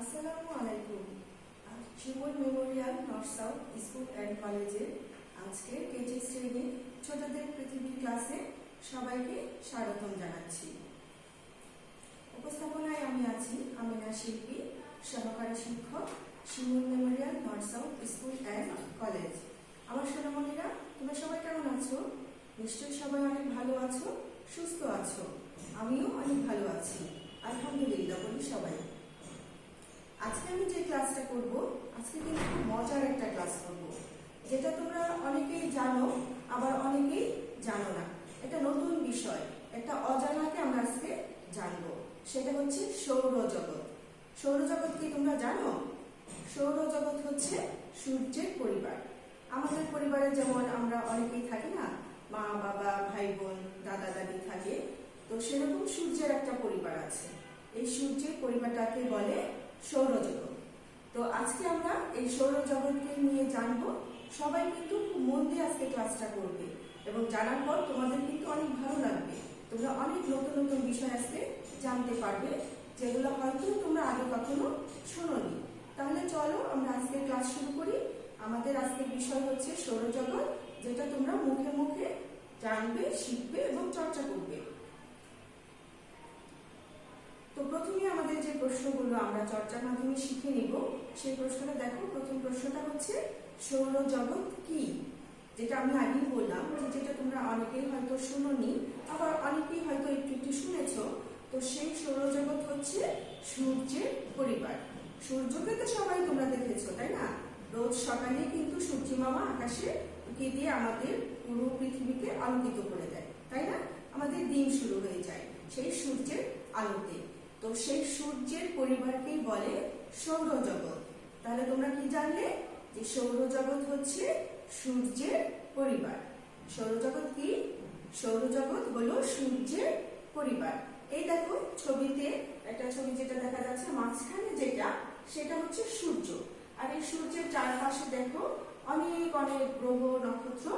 আসসালামু আলাইকুম। Shimul memorial north south school and কলেজে আজকে কেজি শ্রেণীর ছোটদের পৃথিবী ক্লাসে সবাইকে স্বাগতম জানাচ্ছি। উপস্থাপনায় আমি আছি আমিনা শিল্পী, সহকারী শিক্ষক, Shimul memorial north south school and college. আমার সোনামণিরা, তোমরা সবাই কেমন আছো? নিশ্চয়ই সবাই অনেক ভালো আছো, সুস্থ আছো। আমিও অনেক ভালো আছি, আলহামদুলিল্লাহ বলি সবাই। আজকে আমি যে ক্লাসটা করব, আজকে কিন্তু খুব মজার একটা ক্লাস করব, যেটা তোমরা অনেকেই জানো, আবার অনেকেই জানো না। এটা নতুন বিষয়, একটা অজানাকে আমরা আজকে জানবো। সেটা হচ্ছে সৌরজগৎ। সৌরজগৎ কি তোমরা জানো? সৌরজগৎ হচ্ছে সূর্যের পরিবার। আমাদের পরিবারে যেমন আমরা অনেকেই থাকি না, মা বাবা ভাই বোন দাদা দাদি থাকে, তো সেরকম সূর্যের একটা পরিবার আছে। এই সূর্যের পরিবারটাকে বলে সৌরজগৎ। তো আজকে আমরা এই সৌরজগৎকে নিয়ে জানবো। সবাই কিন্তু খুব মন দিয়ে আজকে ক্লাসটা করবে, এবং জানার পর তোমাদের কিন্তু অনেক ভালো লাগবে। তোমরা অনেক নতুন নতুন বিষয় আজকে জানতে পারবে, যেগুলো হয়তো তোমরা আগে কখনো শোনোনি। তাহলে চলো আমরা আজকে ক্লাস শুরু করি। আমাদের আজকের বিষয় হচ্ছে সৌরজগৎ, যেটা তোমরা মুখে মুখে জানবে, শিখবে এবং চর্চা করবে। তো প্রথমে আমাদের যে প্রশ্নগুলো আমরা চর্চার মাধ্যমে শিখে নিব, সেই প্রশ্নটা দেখো। প্রথম প্রশ্নটা হচ্ছে সৌরজগৎ কি? যেটা আমি আগেই বললাম, যেটা তোমরা অনেকেই হয়তো শুনোনি, আবার অনেকেই হয়তো একটু একটু শুনেছো। তো সেই সৌরজগৎ হচ্ছে সূর্যের পরিবার। সূর্যকে তো সবাই তোমরা দেখেছো, তাই না? রোজ সকালে কিন্তু সূর্য মামা আকাশে উঁকি দিয়ে আমাদের পুরো পৃথিবীকে আলোকিত করে দেয়, তাই না? আমাদের দিন শুরু হয়ে যায় সেই সূর্যের আলোতে। তো সেই সূর্যের পরিবারকেই বলে সৌরজগৎ। তাহলে তোমরা কি জানলে? যে সৌরজগৎ হচ্ছে সূর্যের পরিবার। সৌরজগৎ কি? সৌরজগৎ হলো সূর্যের পরিবার। এই দেখো ছবিতে একটা ছবি যেটা দেখা যাচ্ছে, মাঝখানে যেটা, সেটা হচ্ছে সূর্য। আর এই সূর্যের চারপাশে দেখো অনেক অনেক গ্রহ নক্ষত্র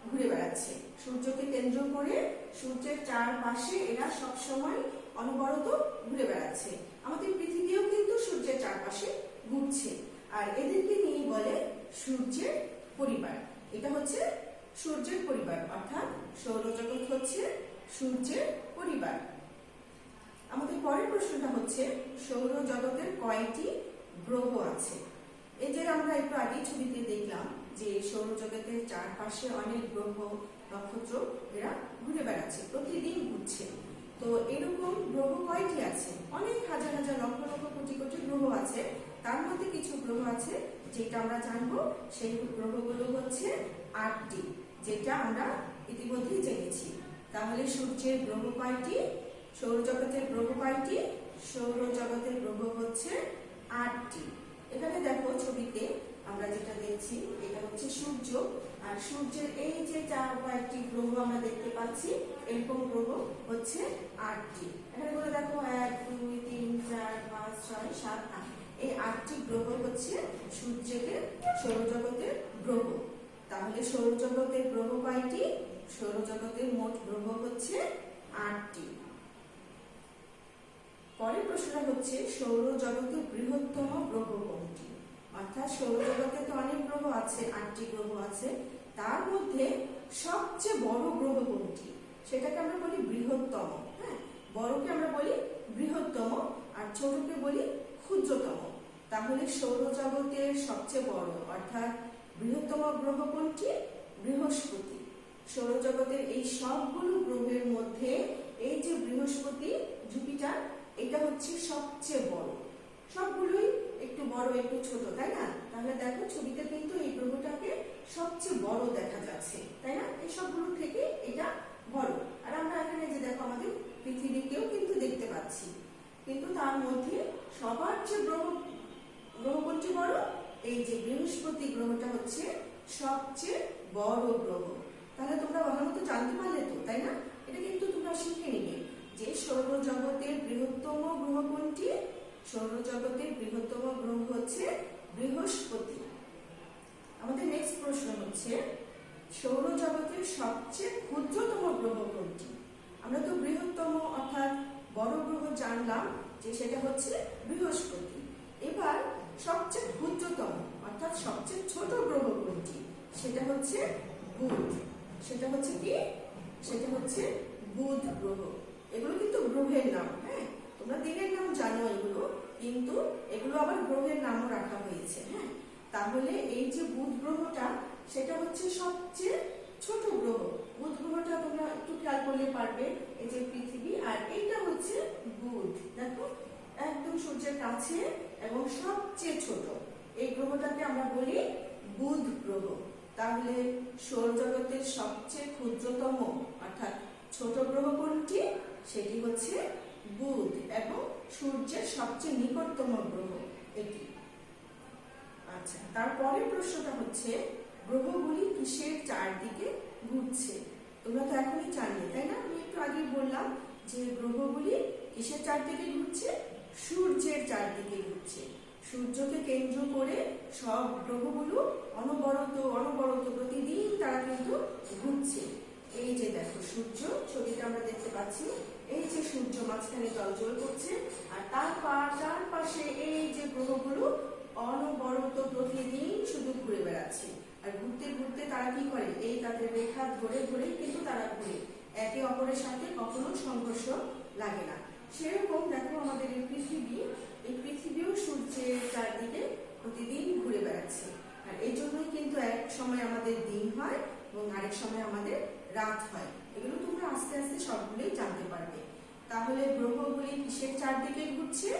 ঘুরে বেড়াচ্ছে। সূর্যকে কেন্দ্র করে সূর্যের চারপাশে এরা সবসময় অনবরত ঘুরে বেড়াচ্ছে। আমাদের পৃথিবীও কিন্তু সূর্যের চারপাশে ঘুরছে, আর এদেরকে নিয়ে বলে সূর্যের পরিবার। এটা হচ্ছে সূর্যের পরিবার, অর্থাৎ সৌরজগৎ হচ্ছে সূর্যের পরিবার। আমাদের পরের প্রশ্নটা হচ্ছে সৌরজগতের কয়টি গ্রহ আছে? এই যে আমরা একটু আগে ছবিতে দেখলাম যে সৌরজগতের চারপাশে অনেক গ্রহ নক্ষত্র এরা ঘুরে বেড়াচ্ছে, প্রতিদিন ঘুরছে। তো এরকম গ্রহ কয়টি আছে? অনেক হাজার হাজার লক্ষ লক্ষ কোটি কোটি গ্রহ আছে। তার মধ্যে কিছু গ্রহ আছে যেটা আমরা জানবো। সেই গ্রহগুলো হচ্ছে 8টি, যেটা আমরা ইতিমধ্যেই জেনেছি। তাহলে সূর্যের গ্রহ কয়টি? সৌরজগতের গ্রহ কয়টি? সৌরজগতের গ্রহ হচ্ছে 8টি। এখানে দেখো ছবিতে আমরা যেটা দেখছি, এটা হচ্ছে সূর্য। আর সূর্যের এই যে কয়েকটি গ্রহ আমরা দেখতে পাচ্ছি, এরকম গ্রহ হচ্ছে 8টি। এখানে বলে দেখো 1 2 3 4 5 6 7 8। এই 8টি গ্রহ হচ্ছে সৌরজগতের গ্রহ। তাহলে সৌরজগতের গ্রহ কয়টি? সৌরজগতের মোট গ্রহ হচ্ছে 8টি। পরের প্রশ্নটা হচ্ছে সৌরজগতের বৃহত্তম গ্রহ কোনটি? অর্থাৎ সৌরজগতে তো অনেক গ্রহ আছে, 8টি গ্রহ আছে, তার মধ্যে সবচেয়ে বড় গ্রহ কোনটি? সেটাকে আমরা বলি বৃহত্তম। হ্যাঁ, বড়কে আমরা বলি বৃহত্তম, আর ছোটকে বলি ক্ষুদ্রতম। তাহলে সৌরজগতের সবচেয়ে বড় অর্থাৎ বৃহত্তম গ্রহ কোনটি? বৃহস্পতি। সৌরজগতের এই সবগুলো গ্রহের মধ্যে এই যে বৃহস্পতি, জুপিটার, এটা হচ্ছে সবচেয়ে বড়। সবগুলোই একটু বড় একটু ছোট, তাই না? তাহলে দেখো ছবিতে কিন্তু এই গ্রহটাকে সবচেয়ে বড় দেখা যাচ্ছে, তাই না? এই সবগুলো থেকে এটা বড়। আর আমরা এখানে যে দেখো আমাদের পৃথিবীকেও কিন্তু দেখতে পাচ্ছি, কিন্তু তার মধ্যে সবার যে গ্রহ কোনটি বড়? এই যে বৃহস্পতি গ্রহটা হচ্ছে সবচেয়ে বড় গ্রহ। তাহলে তোমরা ভালো মতো জানতে পারলে তো, তাই না? এটা কিন্তু তোমরা শিখে নিবে যে সৌরজগতের বৃহত্তম গ্রহ কোনটি? সৌরজগতের বৃহত্তম গ্রহ হচ্ছে বৃহস্পতি। আমাদের নেক্সট প্রশ্ন হচ্ছে সৌরজগতের সবচেয়ে ক্ষুদ্রতম গ্রহ কোনটি? আমরা তো বৃহত্তম অর্থাৎ বড় গ্রহ জানলাম যে সেটা হচ্ছে বৃহস্পতি, এবার সবচেয়ে ক্ষুদ্রতম অর্থাৎ সবচেয়ে ছোট গ্রহ কোনটি? সেটা হচ্ছে বুধ। সেটা হচ্ছে কি? সেটা হচ্ছে বুধ গ্রহ। এগুলো কিন্তু গ্রহের নাম, হ্যাঁ, তোমরা দিনের নাম জানো এগুলো, কিন্তু এগুলো আবার গ্রহের নামও রাখা হয়েছে। হ্যাঁ, তাহলে এই যে বুধ গ্রহটা সেটা হচ্ছে সবচেয়ে ছোট গ্রহ। বুধ গ্রহটা তোমরা একটু খেয়াল করলে পারবে, এই যে পৃথিবী আর এইটা হচ্ছে বুধ। দেখো একদম সূর্যের কাছে এবং সবচেয়ে ছোট এই গ্রহটাকে আমরা বলি বুধ গ্রহ। তাহলে সৌরজগতের সবচেয়ে ক্ষুদ্রতম অর্থাৎ ছোট গ্রহ কোনটি? সেটি হচ্ছে বুধ এবং সূর্যের সবচেয়ে নিকটতম গ্রহ এটি। আচ্ছা, তারপরের প্রশ্নটা হচ্ছে গ্রহগুলি কিসের চারদিকে ঘুরছে? তোমরা তো এখনই জানলে, তাই না? আমি একটু আগে বললাম যে গ্রহগুলি কিসের চারদিকে ঘুরছে? সূর্যের চারদিকে ঘুরছে। সূর্যকে কেন্দ্র করে সব গ্রহগুলো অনবরত প্রতিদিন তারা কিন্তু ঘুরছে। এই যে দেখো সূর্য, ছবিটা আমরা দেখতে পাচ্ছি, এই যে সূর্য মাঝখানে জ্বলজ্বল করছে আর তার চারপাশে এই যে গ্রহগুলো অনবরত প্রতিদিন শুধু ঘুরে বেড়াচ্ছে। আর ঘুরতে ঘুরতে তারা কি করে? এই তাদের রেখা ধরে ধরেই কিন্তু তারা ঘুরে, একে অপরের সাথে কখনো সংঘর্ষ লাগে না। সেরকম দেখো আমাদের এই পৃথিবীও সূর্যের চারদিকে প্রতিদিন ঘুরে বেড়াচ্ছে। আর এই জন্যই কিন্তু এক সময় আমাদের দিন হয় এবং আরেক সময় আমাদের রাত হয়। এগুলো তোমরা আস্তে আস্তে সবগুলোই জানতে পারবে। তাহলে গ্রহগুলি কিসের চারদিকে ঘুরছে?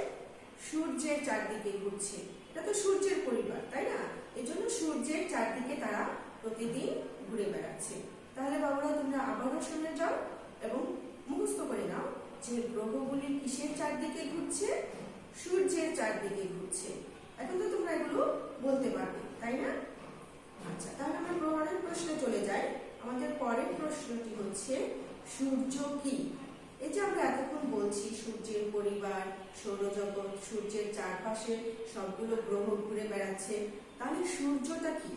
সূর্যের চারদিকে ঘুরছে। এটা তো সূর্যের পরিবার, তাই না? এই জন্য সূর্যের চারদিকে তারা প্রতিদিন ঘুরে বেড়াচ্ছে। তাহলে বাবারা তোমরা আবারও শুনে যাও এবং মুখস্থ করে নাও যে গ্রহগুলি কিসের চারদিকে ঘুরছে? সূর্যের চারদিকে ঘুরছে। এখন তো তোমরা এগুলো বলতে পারবে, তাই না? আচ্ছা, তাহলে আমরা পরের প্রশ্নে চলে যাই। আমাদের পরের প্রশ্নটি হচ্ছে সূর্য কি? এই যে আমরা এতক্ষণ বলছি সূর্যের পরিবার, সৌরজগৎ, সূর্যের চারপাশে সবগুলো গ্রহ ঘুরে বেড়াচ্ছে, তাহলে সূর্যটা কি?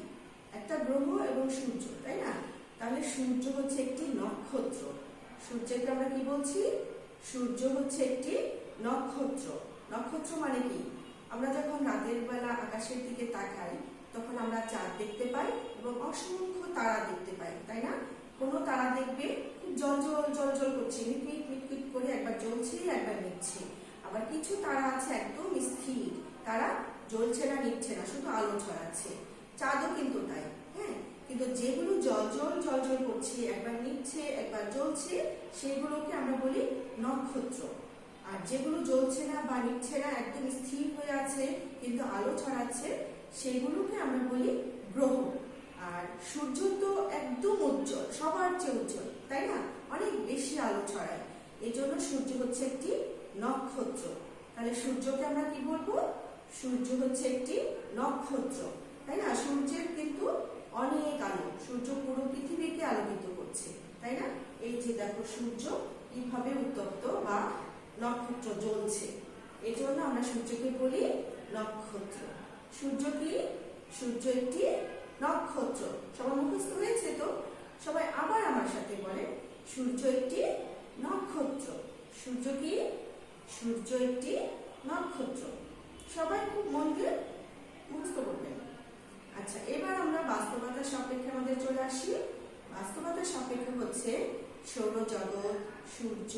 একটা গ্রহ এবং সূর্য, তাই না? তাহলে সূর্য হচ্ছে একটি নক্ষত্র। সূর্যকে আমরা কি বলছি? সূর্য হচ্ছে একটি নক্ষত্র। নক্ষত্র মানে কি? আমরা যখন রাতের বেলা আকাশের দিকে তাকাই তখন আমরা চাঁদ দেখতে পাই এবং অসংখ্য তারা দেখতে পাই, তাই না? কোনো তারা দেখবে খুব জল করছে, মিটমিট করে একবার জ্বলছে একবার নিচ্ছে। আবার কিছু তারা আছে একদম স্থির, তারা জ্বলছে না নিচ্ছে না, শুধু আলো ছড়াচ্ছে। চাঁদও কিন্তু তাই, হ্যাঁ। কিন্তু যেগুলো জল করছে, একবার নিচ্ছে একবার জ্বলছে, সেগুলোকে আমরা বলি নক্ষত্র। আর যেগুলো জ্বলছে না বা নিচ্ছে না, একদম স্থির হয়ে আছে কিন্তু আলো ছড়াচ্ছে, সেগুলোকে আমরা বলি গ্রহ। আর সূর্য তো একদম উজ্জ্বল, সবার চেয়ে উজ্জ্বল, তাই না? অনেক বেশি আলো ছড়ায়, এই জন্য সূর্য হচ্ছে একটি নক্ষত্র। তাহলে সূর্যকে আমরা কি বলবো? সূর্য হচ্ছে একটি নক্ষত্র, তাই না? সূর্যের কিন্তু অনেক আলো, সূর্য পুরো পৃথিবীকে আলোকিত করছে, তাই না? এই যে দেখো সূর্য কিভাবে উত্তপ্ত বা নক্ষত্র জ্বলছে, এই জন্য আমরা সূর্যকে বলি নক্ষত্র। সূর্য কি? সূর্য একটি নক্ষত্র। সবার মুখস্থ হয়েছে তো? সবাই আবার আমার সাথে বলে সূর্য একটি নক্ষত্র। সূর্য কি? সূর্য একটি নক্ষত্র। সবাই খুব মন দিয়ে মুখস্থ করবেন। আচ্ছা, এবার আমরা বাস্তবতার সাপেক্ষে আমাদের চলে আসি। বাস্তবতার সাপেক্ষে হচ্ছে সৌরজগৎ, সূর্য,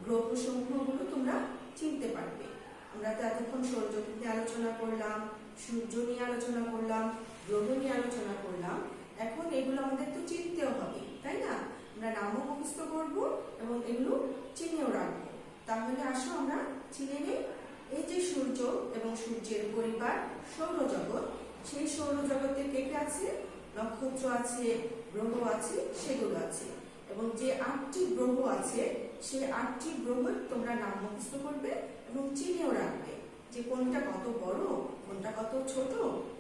গ্রহ সমূহগুলো তোমরা চিনতে পারবে। আমরা তো এতক্ষণ সৌরজগৎ নিয়ে আলোচনা করলাম, সূর্য নিয়ে আলোচনা করলাম, গ্রহ নিয়ে আলোচনা করলাম। এখন এগুলো আমাদের তো চিনতেও হবে, তাই না? আমরা নামও মুখস্থ করবো এবং এগুলো চিনেও রাখবো। তাহলে আসো আমরা চিনে নিই। এই যে সূর্য এবং সূর্যের পরিবার সৌরজগৎ, সেই সৌরজগতে কে কে আছে? নক্ষত্র আছে, গ্রহ আছে, সেগুলো আছে। এবং যে 8টি গ্রহ আছে সেই 8টি গ্রহ তোমরা নাম মুখস্থ করবে এবং চিনেও রাখবে যে কোনটা কত বড়, কোনটা কত ছোট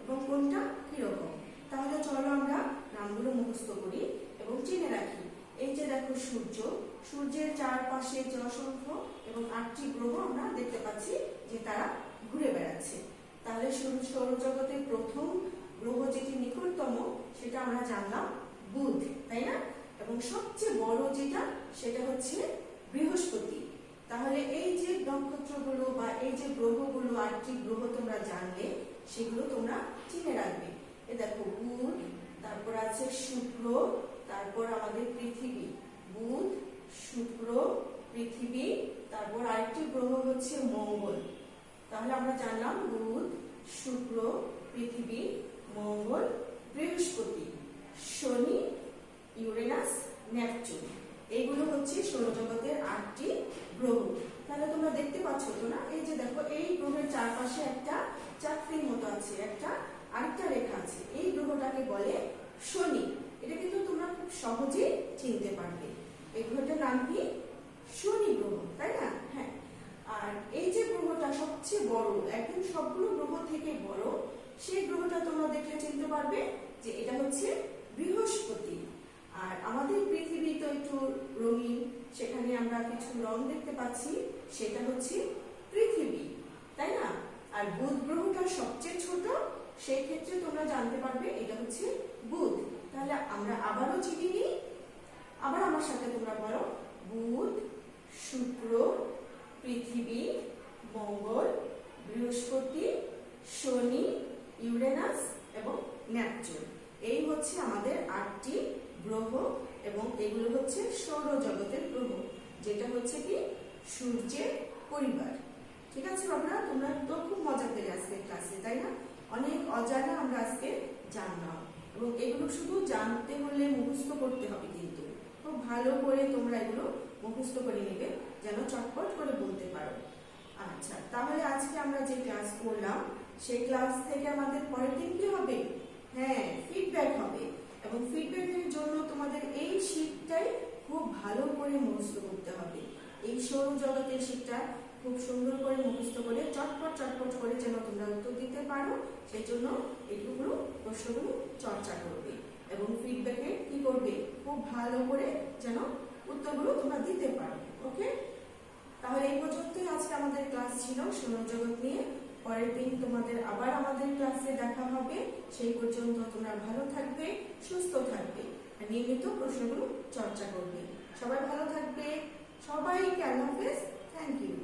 এবং কোনটা কিরকম। তাহলে চলো আমরা নামগুলো মুখস্থ করি এবং চিনে রাখি। এই যে দেখো সূর্য, সূর্যের চারপাশে যে অসংখ্য এবং 8টি গ্রহ আমরা দেখতে পাচ্ছি যে তারা ঘুরে বেড়াচ্ছে। তাহলে সৌরজগতের প্রথম গ্রহ যেটি নিকটতম সেটা আমরা জানলাম বুধ, তাই না? এবং সবচেয়ে বড় যেটা সেটা হচ্ছে বৃহস্পতি। তাহলে এই যে নক্ষত্রগুলো বা এই যে গ্রহগুলো 8টি গ্রহ তোমরা তোমরা জানলে সেগুলো তোমরা চিনে রাখবে। এ দেখো বুধ, তারপর আছে শুক্র, তারপর আমাদের পৃথিবী। বুধ, শুক্র, পৃথিবী, তারপর আরেকটি গ্রহ হচ্ছে মঙ্গল। তাহলে আমরা জানলাম বুধ, শুক্র, পৃথিবী, মঙ্গল, বৃহস্পতি, শনি, ইউরেনাস, নেপচুন। এইগুলো হচ্ছে সৌরজগতের 8টি গ্রহ। তাহলে তোমরা দেখতে পাচ্ছ তো না, এই যে দেখো এই গ্রহের চারপাশে একটা চাকরির মতো আছে, একটা আরেকটা রেখা আছে, এই গ্রহটাকে বলে শনি। এটা কিন্তু তোমরা খুব সহজেই চিনতে পারবে। এই গ্রহটার নাম কি? শনি গ্রহ, তাই না? হ্যাঁ। আর এই যে গ্রহটা সবচেয়ে বড়, একদম সবগুলো গ্রহ থেকে বড়, সেই গ্রহটা তোমরা দেখলে চিনতে পারবে যে এটা হচ্ছে বৃহস্পতি। আর আমাদের পৃথিবী তো একটু রঙিন, সেখানে আমরা কিছু রং দেখতে পাচ্ছি, সেটা হচ্ছে পৃথিবী, তাই না? আর বুধ গ্রহটা সবচেয়ে ছোট, সেই ক্ষেত্রে তোমরা জানতে পারবে এটা হচ্ছে বুধ। তাহলে আমরা আবারও চিনি নিই, আবার আমার সাথে তোমরা বলো, বুধ, শুক্র, পৃথিবী, মঙ্গল, বৃহস্পতি, শনি, ইউরেনাস এবং নেপচুন। এই হচ্ছে আমাদের 8টি গ্রহ এবং এগুলো হচ্ছে সৌরজগতের গ্রহ, যেটা হচ্ছে কি সূর্যের পরিবার। ঠিক আছে বাবুরা, তোমরা তো খুব মজা পেলে আজকে ক্লাসে, তাই না? অনেক অজানা আমরা আজকে জানলাম এবং এগুলো শুধু জানতে হলে মুখস্থ করতে হবে, কিন্তু খুব ভালো করে তোমরা এগুলো মুখস্থ করে নেবে যেন চটপট করে বলতে পারো। আচ্ছা, তাহলে আজকে আমরা যে ক্লাস করলাম সেই ক্লাস থেকে আমাদের পরের দিন কি হবে? হ্যাঁ, ফিডব্যাক হবে এবং ফিডব্যাকের জন্য তোমাদের এই শীটটাই খুব ভালো করে মুখস্থ করতে হবে। এই সৌরজগতের শীটটা খুব সুন্দর করে মুখস্থ করে চটপট করে যেন তোমরা উত্তর দিতে পারো, সেই জন্য এইগুলো প্রশ্নগুলো চর্চা করবে এবং ফিডব্যাকে কি করবে? খুব ভালো করে যেন উত্তরগুলো তোমরা দিতে পারো। ওকে, তাহলে এই পর্যন্তই আজকে আমাদের ক্লাস ছিল সৌরজগৎ নিয়ে। পরের দিন তোমাদের আবার আমাদের ক্লাসে দেখা হবে। সেই পর্যন্ত তোমরা ভালো থাকবে, সুস্থ থাকবে আর নিয়মিত প্রশ্নগুলো চর্চা করবে। সবাই ভালো থাকবে, সবাইকে আল্লাহ হাফেজ। Thank you.